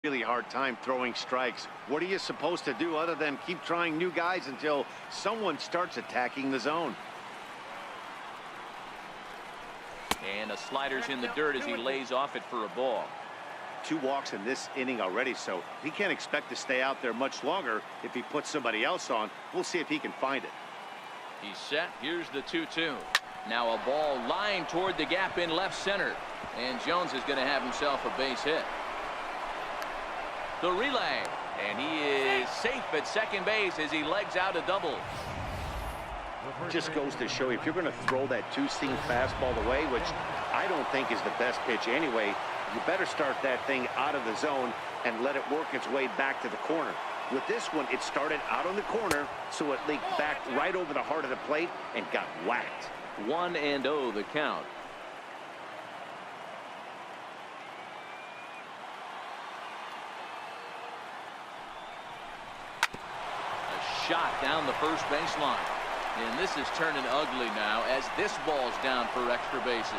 Really hard time throwing strikes. What are you supposed to do other than keep trying new guys until someone starts attacking the zone? And the slider's in the dirt as he lays off it for a ball. 2 walks in this inning already, so he can't expect to stay out there much longer if he puts somebody else on. We'll see if he can find it. He's set. Here's the 2-2. Now a ball lined toward the gap in left center. And Jones is going to have himself a base hit. The relay, and he is safe at second base as he legs out a double. Just goes to show you, if you're going to throw that 2-seam fastball away, which I don't think is the best pitch anyway, you better start that thing out of the zone and let it work its way back to the corner. With this one, it started out on the corner, so it leaked back right over the heart of the plate and got whacked. 1-0 the count. Shot down the first baseline, and this is turning ugly now as this ball's down for extra bases.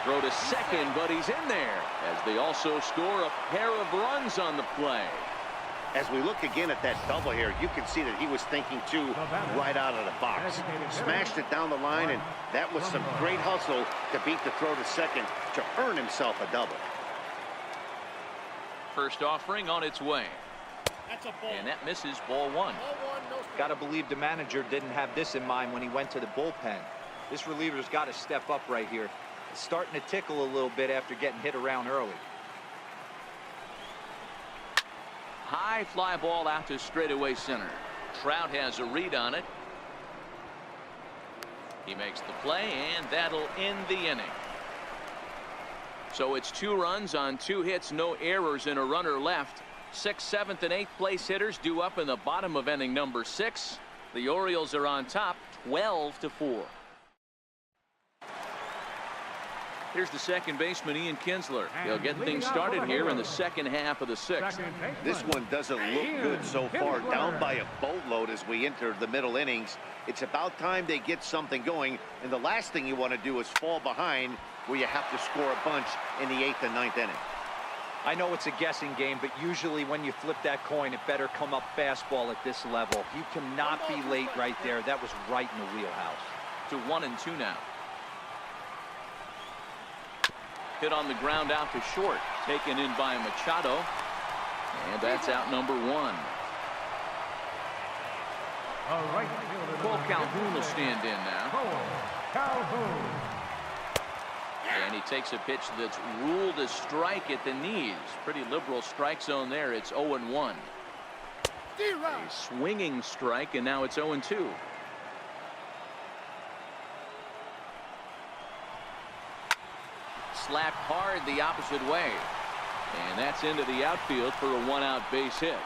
Throw to second, but he's in there as they also score a pair of runs on the play. As we look again at that double here, you can see that he was thinking too right out of the box. Smashed it down the line, and that was some great hustle to beat the throw to second to earn himself a double. First offering on its way. And that misses, ball 1. Got to believe the manager didn't have this in mind when he went to the bullpen. This reliever's got to step up right here. It's starting to tickle a little bit after getting hit around early. High fly ball out to straightaway center. Trout has a read on it. He makes the play, and that'll end the inning. So it's 2 runs on 2 hits, no errors, and a runner left. 6th, 7th, and 8th place hitters due up in the bottom of inning number 6. The Orioles are on top 12-4. Here's the second baseman, Ian Kinsler. He'll get things started here in the second half of the 6th. This one doesn't look good so far. Down by a boatload as we enter the middle innings. It's about time they get something going, and the last thing you want to do is fall behind where you have to score a bunch in the 8th and 9th inning. I know it's a guessing game, but usually when you flip that coin, it better come up fastball at this level. You cannot be late right there. That was right in the wheelhouse. To 1-2 now. Hit on the ground out to short. Taken in by Machado. And that's out number 1. Cole Calhoun will stand in now. And he takes a pitch that's ruled a strike at the knees. Pretty liberal strike zone there. It's 0-1. A swinging strike, and now it's 0-2. Slapped hard the opposite way. And that's into the outfield for a 1-out base hit.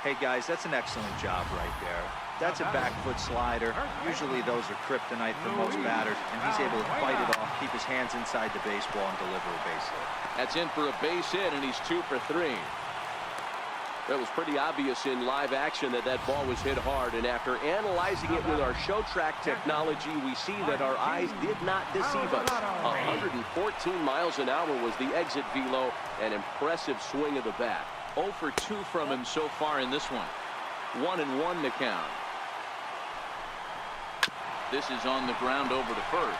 Hey, guys, that's an excellent job right there. That's a back foot slider. Usually those are kryptonite for most batters, and he's able to fight it off, keep his hands inside the baseball, and deliver a base hit. That's in for a base hit, and he's 2 for 3. That was pretty obvious in live action that that ball was hit hard, and after analyzing it with our show track technology, we see that our eyes did not deceive us. 114 miles an hour was the exit velo, an impressive swing of the bat. 0 for 2 from him so far in this one. 1-1 to count. This is on the ground over to first.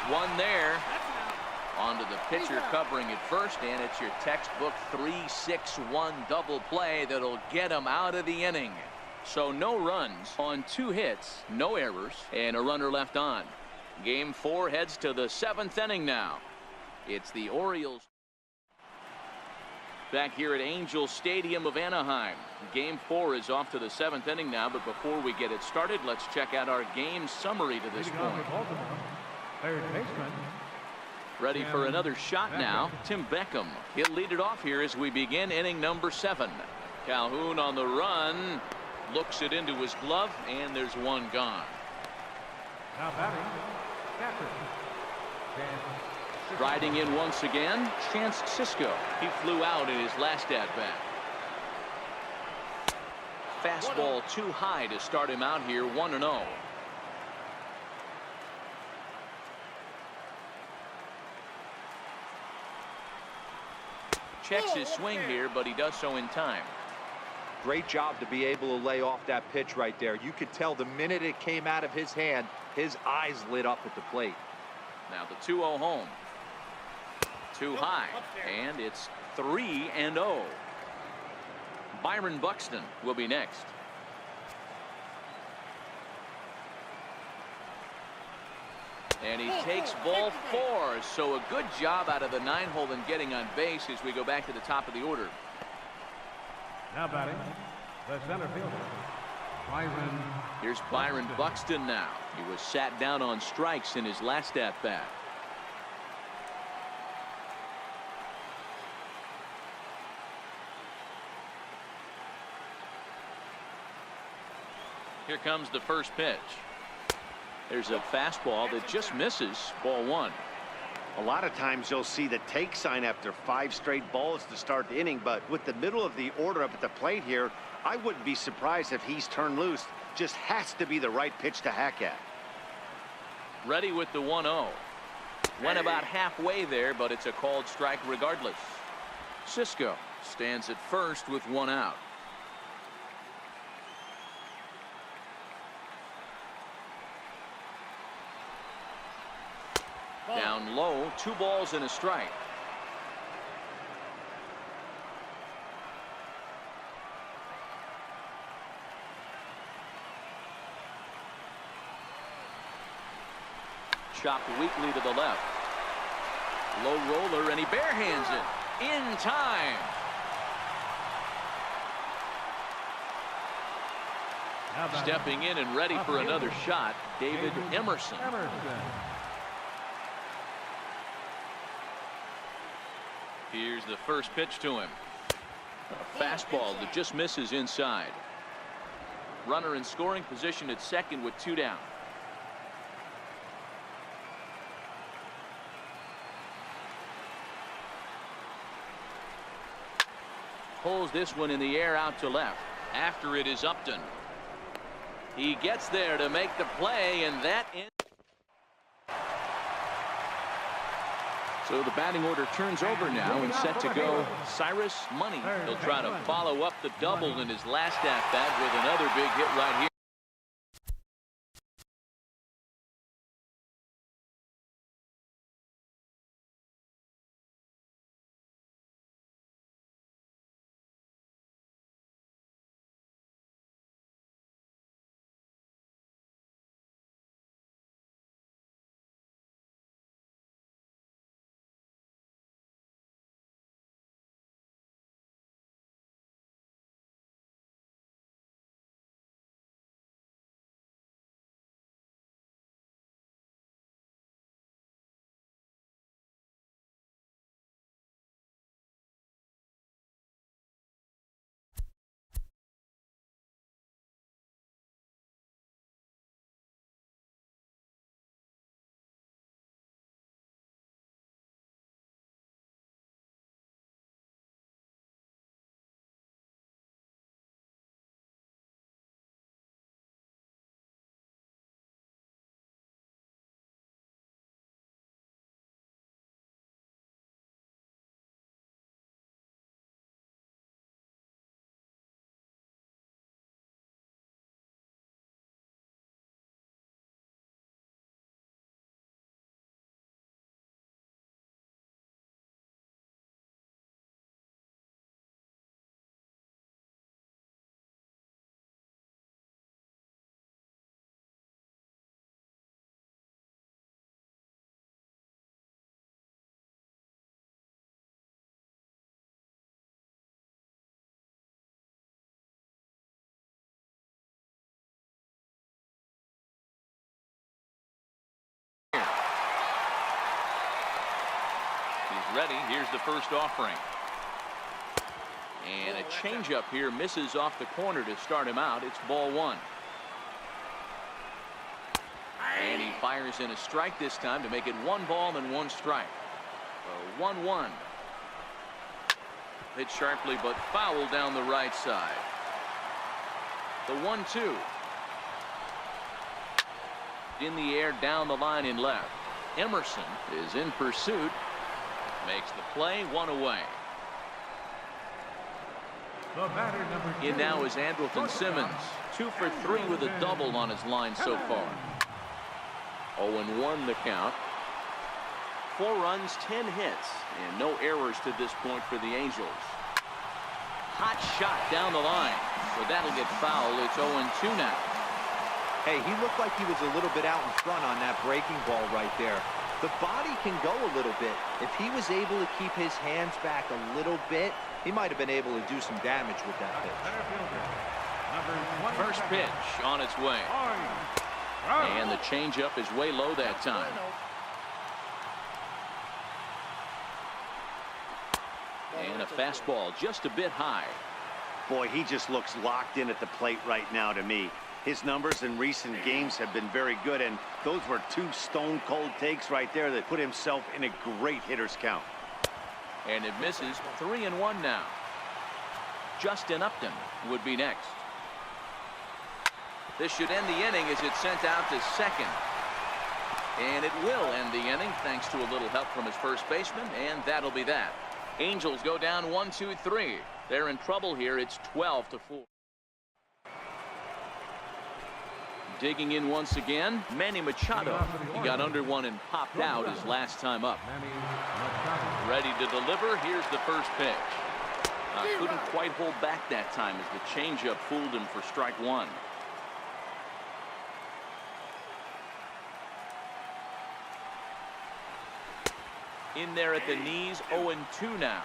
One there. Onto the pitcher covering at first, and it's your textbook 3-6-1 double play that'll get him out of the inning. So no runs on 2 hits, no errors, and a runner left on. Game 4 heads to the 7th inning now. It's the Orioles back here at Angel Stadium of Anaheim. Game 4 is off to the 7th inning now, but before we get it started, let's check out our game summary to this point. Ready for another shot now, Tim Beckham. He'll lead it off here as we begin inning number 7. Calhoun on the run, looks it into his glove, and there's one gone. Now batting, Riding in once again, Chance Cisco. He flew out in his last at-bat. Fastball too high to start him out here, 1-0. Checks his swing here, but he does so in time. Great job to be able to lay off that pitch right there. You could tell the minute it came out of his hand, his eyes lit up at the plate. Now the 2-0 home. Too high, and it's 3-0. Byron Buxton will be next. And he takes ball 4, so a good job out of the 9-hole in getting on base as we go back to the top of the order. Now batting, the center fielder, Byron. Here's Byron Buxton now. He was sat down on strikes in his last at-bat. Here comes the first pitch. There's a fastball that just misses, ball 1. A lot of times you'll see the take sign after 5 straight balls to start the inning, but with the middle of the order up at the plate here, I wouldn't be surprised if he's turned loose. Just has to be the right pitch to hack at. Ready with the 1-0. Went about halfway there, but it's a called strike regardless. Cisco stands at first with 1 out. Down low, 2 balls and a strike. Chopped weakly to the left. Low roller, and he barehands it in time. Stepping in and ready for another shot, David Emerson. Here's the first pitch to him. A fastball that just misses inside. Runner in scoring position at second with 2 down. Pulls this one in the air out to left. After it is Upton. He gets there to make the play, and that ends. So the batting order turns over now and set to go Cyrus Money. He'll try to follow up the double in his last at-bat with another big hit right here. Ready. Here's the first offering. And a changeup here misses off the corner to start him out. It's ball 1. And he fires in a strike this time to make it 1 ball and 1 strike. 1-1. Hit sharply but foul down the right side. The 1-2. In the air down the line in left. Emerson is in pursuit. Makes the play, 1 away. The batter, number 2. In now is Andrelton Simmons. 2 for 3 with a double on his line so far. 0-1 the count. 4 runs, 10 hits, and no errors to this point for the Angels. Hot shot down the line, so that'll get foul. It's 0-2 now. Hey, he looked like he was a little bit out in front on that breaking ball right there. The body can go a little bit. If he was able to keep his hands back a little bit, he might have been able to do some damage with that pitch. First pitch on its way. And the changeup is way low that time. And a fastball just a bit high. Boy, he just looks locked in at the plate right now to me. His numbers in recent games have been very good, and those were 2 stone-cold takes right there that put himself in a great hitter's count. And it misses. 3-1 now. Justin Upton would be next. This should end the inning as it's sent out to second. And it will end the inning thanks to a little help from his first baseman, and that'll be that. Angels go down 1-2-3. They're in trouble here. It's 12-4. Digging in once again, Manny Machado. He got under one and popped out his last time up. Ready to deliver. Here's the first pitch. Couldn't quite hold back that time as the changeup fooled him for strike 1. In there at the knees, 0-2 now.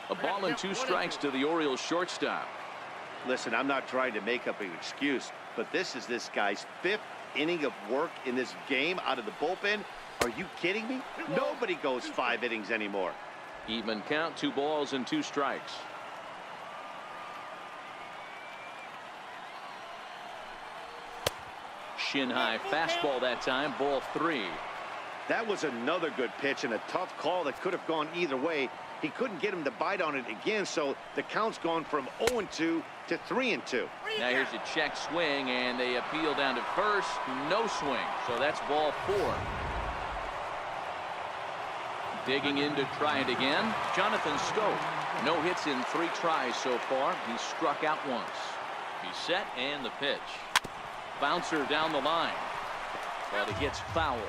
A ball and 2 strikes to the Orioles shortstop. Listen, I'm not trying to make up an excuse, but this is this guy's 5th inning of work in this game out of the bullpen. Are you kidding me? Nobody goes 5 innings anymore. Even count, 2 balls and 2 strikes. Shin high fastball that time, ball 3. That was another good pitch and a tough call that could have gone either way. He couldn't get him to bite on it again, so the count's gone from 0-2 to 3-2. Now here's a check swing, and they appeal down to first. No swing, so that's ball 4. Digging in to try it again, Jonathan Scope. No hits in 3 tries so far. He struck out once. He's set, and the pitch. Bouncer down the line, but it gets foul.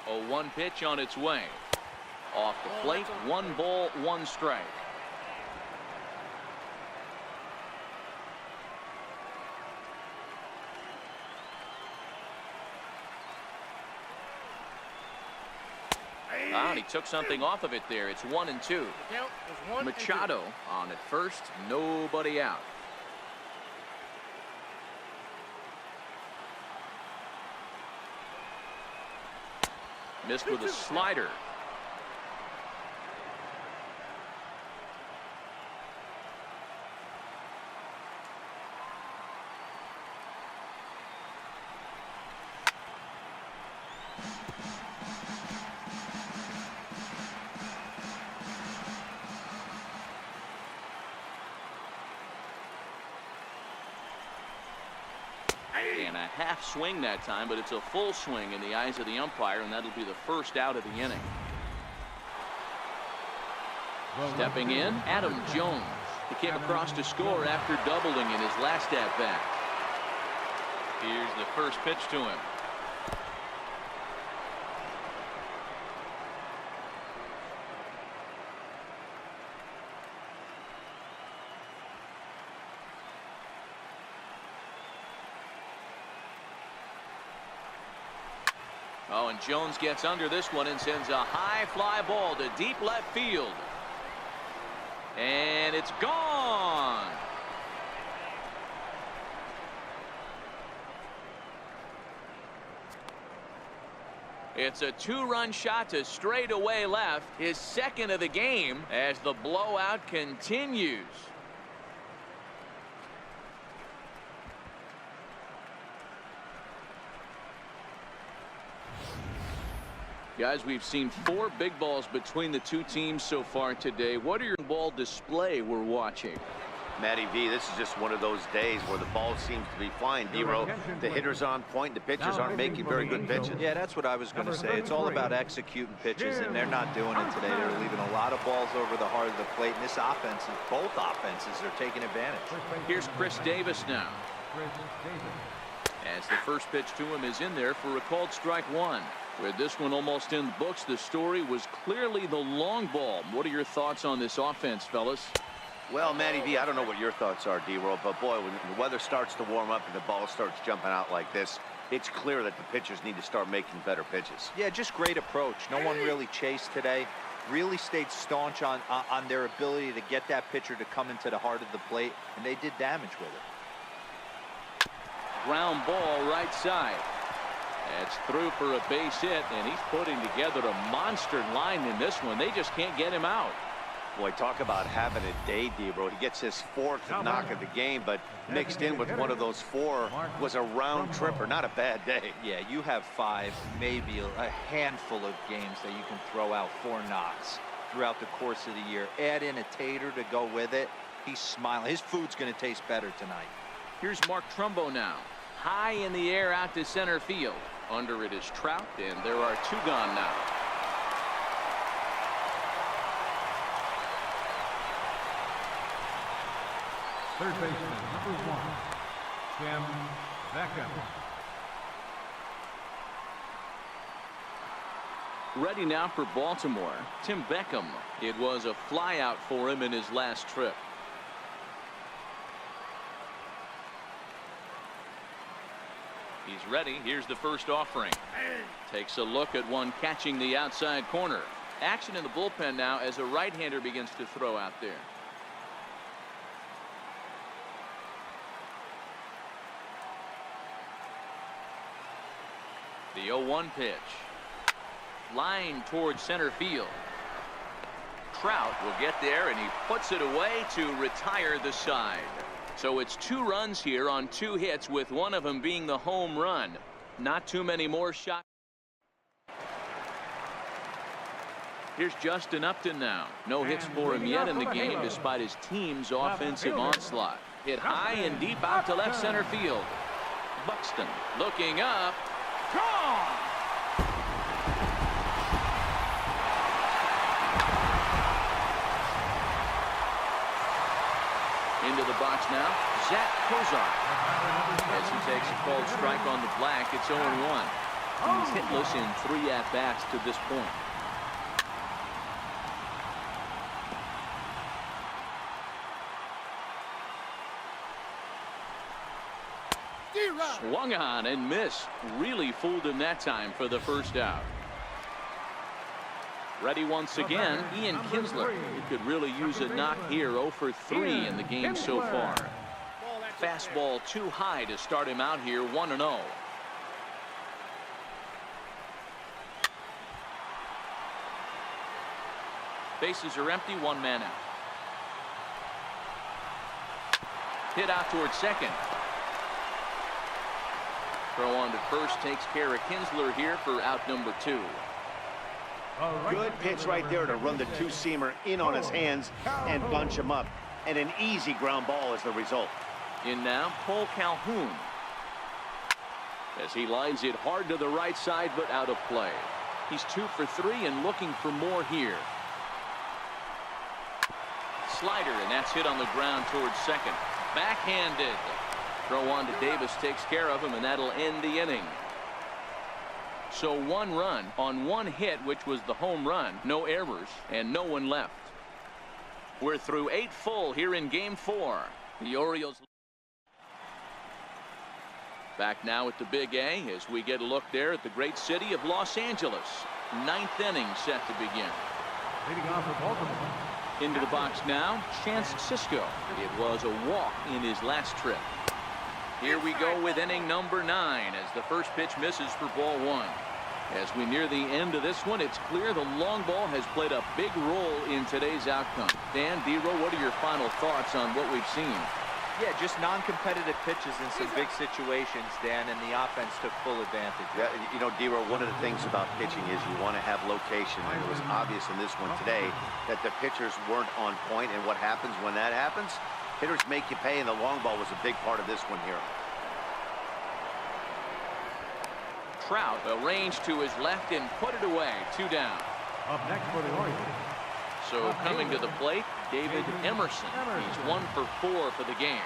0-1 pitch on its way. Off the plate, 1 ball, 1 strike. And he took something off of it there. It's 1-2. Machado on at first, nobody out. Missed with a slider. And a half swing that time, but it's a full swing in the eyes of the umpire, and that'll be the first out of the inning. Stepping in, Adam Jones. He came across to score after doubling in his last at-bat. Here's the first pitch to him. Oh, and Jones gets under this one and sends a high fly ball to deep left field. And it's gone. It's a 2-run shot to straightaway left, his second of the game, as the blowout continues. Guys, we've seen 4 big balls between the 2 teams so far today. What are your ball display we're watching? Matty V, this is just one of those days where the ball seems to be flying. D-Row, the hitter's on point, the pitchers aren't making very good pitches. Yeah, that's what I was going to say. It's all about executing pitches, and they're not doing it today. They're leaving a lot of balls over the heart of the plate, and this offense, both offenses, are taking advantage. Here's Chris Davis now. As the first pitch to him is in there for a called strike one. With this one almost in the books, the story was clearly the long ball. What are your thoughts on this offense, fellas? Well, Matty V, I don't know what your thoughts are, D-Row, but boy, when the weather starts to warm up and the ball starts jumping out like this, it's clear that the pitchers need to start making better pitches. Yeah, just great approach. No one really chased today. Really stayed staunch on their ability to get that pitcher to come into the heart of the plate, and they did damage with it. Ground ball right side. That's through for a base hit, and he's putting together a monster line in this one. They just can't get him out. Boy, talk about having a day, D-Row. He gets his fourth knock of the game, but mixed in with one of those four was a round tripper. Not a bad day. Yeah, you have 5, maybe a handful of games that you can throw out 4 knocks throughout the course of the year. Add in a tater to go with it. He's smiling. His food's going to taste better tonight. Here's Mark Trumbo now. High in the air out to center field. Under it is Trout, and there are 2 gone now. Third baseman, number 1, Tim Beckham. Ready now for Baltimore, Tim Beckham. It was a flyout for him in his last trip. He's ready. Here's the first offering. Takes a look at one catching the outside corner. Action in the bullpen now as a right-hander begins to throw out there. The 0-1 pitch. Line towards center field. Trout will get there, and he puts it away to retire the side. So it's 2 runs here on 2 hits, with one of them being the home run. Not too many more shots. Here's Justin Upton now. No hits for him yet in the game, despite his team's offensive onslaught. Hit high and deep out to left center field. Buxton looking up. Gone! Into the box now, Zach Kozar. As he takes a called strike on the black, it's 0-1. He's hitless in 3 at-bats to this point. Swung on and missed. Really fooled him that time for the first out. Ready once again, Ian Kinsler. He could really use a knock here. 0 for 3 in the game so far. Fastball too high to start him out here. 1-0. Bases are empty. 1 man out. Hit out towards second. Throw on to first takes care of Kinsler here for out number 2. Good pitch right there to run the 2-seamer in on his hands and bunch him up. And an easy ground ball is the result. In now, Cole Calhoun. As he lines it hard to the right side, but out of play. He's 2 for 3 and looking for more here. Slider, and that's hit on the ground towards second. Backhanded. Throw on to Davis takes care of him, and that'll end the inning. So 1 run on 1 hit, which was the home run. No errors and no one left. We're through 8 full here in game 4. The Orioles back now at the Big A as we get a look there at the great city of Los Angeles. 9th inning set to begin. Leading off for Baltimore. Into the box now, Chance Sisco. It was a walk in his last trip. Here we go with inning number 9 as the first pitch misses for ball 1. As we near the end of this one, it's clear the long ball has played a big role in today's outcome. Dan, D-Row, what are your final thoughts on what we've seen? Yeah, just non-competitive pitches in some big situations, Dan, and the offense took full advantage. Yeah, you know, D-Row, one of the things about pitching is you want to have location, and it was obvious in this one today that the pitchers weren't on point, and what happens when that happens? Hitters make you pay, and the long ball was a big part of this one here. Trout will range to his left and put it away. 2 down. Up next for the Orioles. So coming to the plate, David Emerson. He's 1 for 4 for the game.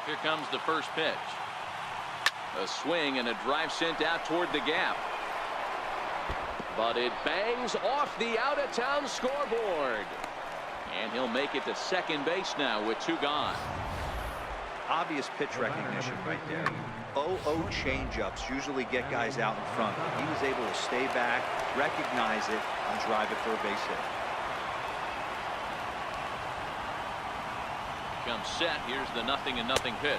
Here comes the first pitch. A swing and a drive sent out toward the gap. But it bangs off the out-of-town scoreboard. And he'll make it to second base now with 2 gone. Obvious pitch recognition right there. 0-0 changeups usually get guys out in front. He was able to stay back, recognize it, and drive it for a base hit. Comes set. Here's the 0-0 pitch.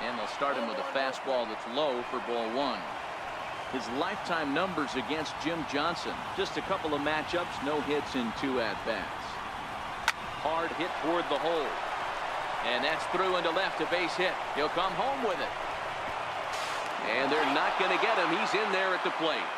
And they'll start him with a fastball that's low for ball 1. His lifetime numbers against Jim Johnson. Just a couple of matchups, no hits in 2 at-bats. Hard hit toward the hole. And that's through into left, a base hit. He'll come home with it. And they're not going to get him. He's in there at the plate.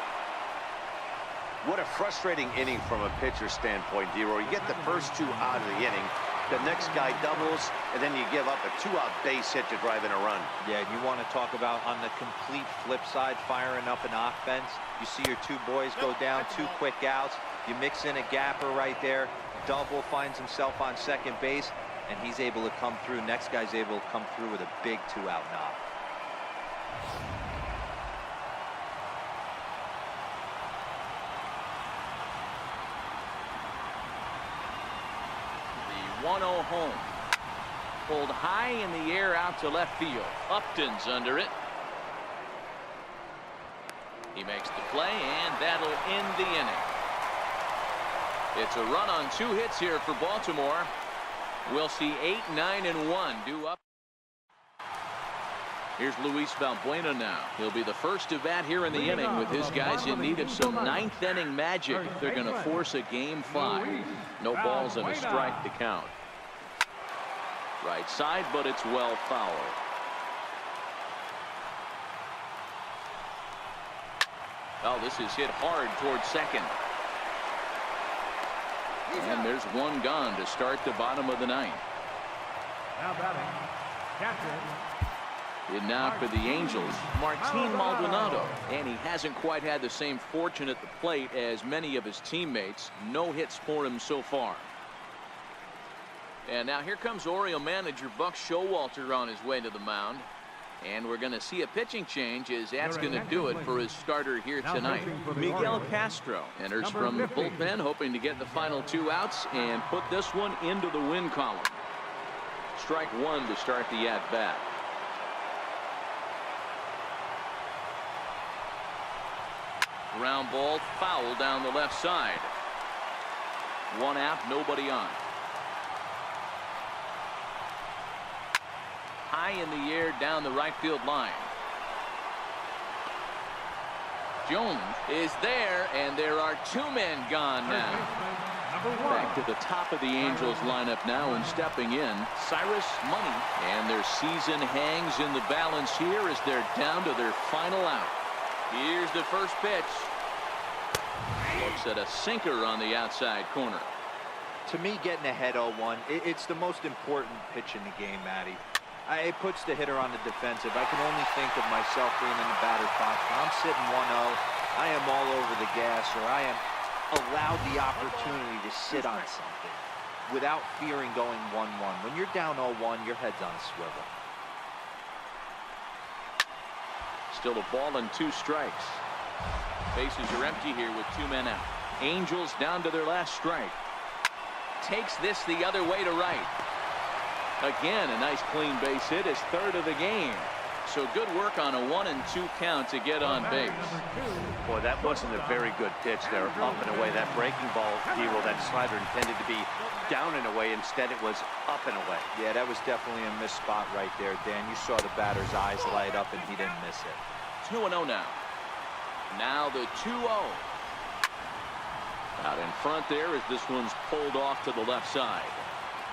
What a frustrating inning from a pitcher standpoint, D-Roy. You get the first 2 out of the inning. The next guy doubles, and then you give up a 2-out base hit to drive in a run. Yeah, you want to talk about on the complete flip side, firing up an offense. You see your 2 boys go down, 2 quick outs. You mix in a gapper right there. Double finds himself on second base, and he's able to come through. Next guy's able to come through with a big 2-out knock. The 1-0 home. Pulled high in the air out to left field. Upton's under it. He makes the play, and that'll end the inning. It's a run on 2 hits here for Baltimore. We'll see 8, 9, and 1 due up. Here's Luis Valbuena now. He'll be the first to bat here in the inning with his guys in need of some 9th inning magic if they're going to force a game 5. No balls and a strike to count. Right side, but it's well foul. Oh, this is hit hard towards second. And there's 1 gone to start the bottom of the 9th. Now batting, catcher. In now for the Angels, Martin Maldonado. And he hasn't quite had the same fortune at the plate as many of his teammates. No hits for him so far. And now here comes Oriole manager Buck Showalter on his way to the mound. And we're going to see a pitching change as that's going to do it for his starter here tonight. Miguel Castro enters from the bullpen, hoping to get the final 2 outs and put this one into the win column. Strike 1 to start the at-bat. Ground ball foul down the left side. 1 out, nobody on. High in the air down the right field line. Jones is there, and there are 2 men gone now. Back to the top of the Angels lineup now, and stepping in, Cyrus Money. And their season hangs in the balance here as they're down to their final out. Here's the first pitch. Looks at a sinker on the outside corner. To me, getting ahead 0-1, it's the most important pitch in the game, Matty. It puts the hitter on the defensive. I can only think of myself being in the batter's box. When I'm sitting 1-0, I am all over the gas, or I am allowed the opportunity to sit on something without fearing going 1-1. When you're down 0-1, your head's on a swivel. Still a ball and 2 strikes. Bases are empty here with 2 men out. Angels down to their last strike. Takes this the other way to right. Again, a nice clean base hit, his 3rd of the game. So good work on a 1-2 count to get on base. Boy, that wasn't a very good pitch there, up and away. That breaking ball, D-Roll, that slider intended to be down and away. Instead, it was up and away. Yeah, that was definitely a missed spot right there, Dan. You saw the batter's eyes light up, and he didn't miss it. 2-0 now. Now the 2-0. Out in front there as this one's pulled off to the left side.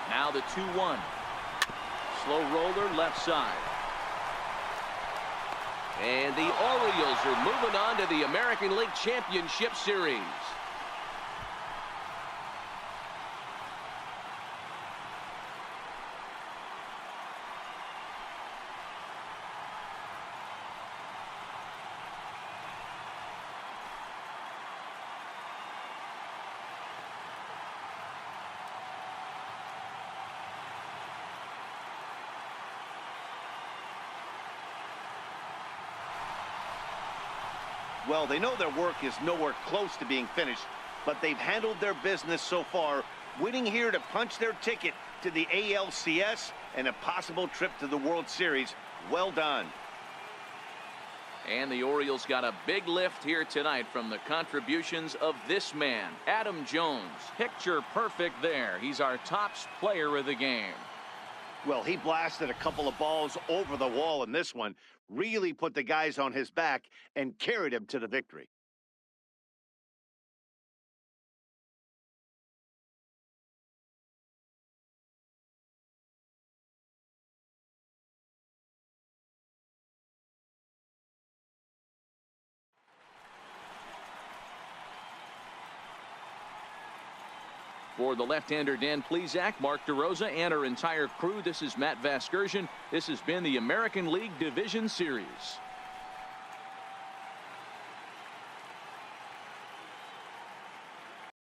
Now the 2-1. Slow roller left side. And the Orioles are moving on to the American League Championship Series. Well, they know their work is nowhere close to being finished, but they've handled their business so far, winning here to punch their ticket to the ALCS and a possible trip to the World Series. Well done. And the Orioles got a big lift here tonight from the contributions of this man, Adam Jones. Picture perfect there. He's our top player of the game. Well, he blasted a couple of balls over the wall in this one, really put the guys on his back and carried him to the victory. For the left-hander Dan Plesac, Mark DeRosa, and our entire crew, this is Matt Vasgersian. This has been the American League Division Series.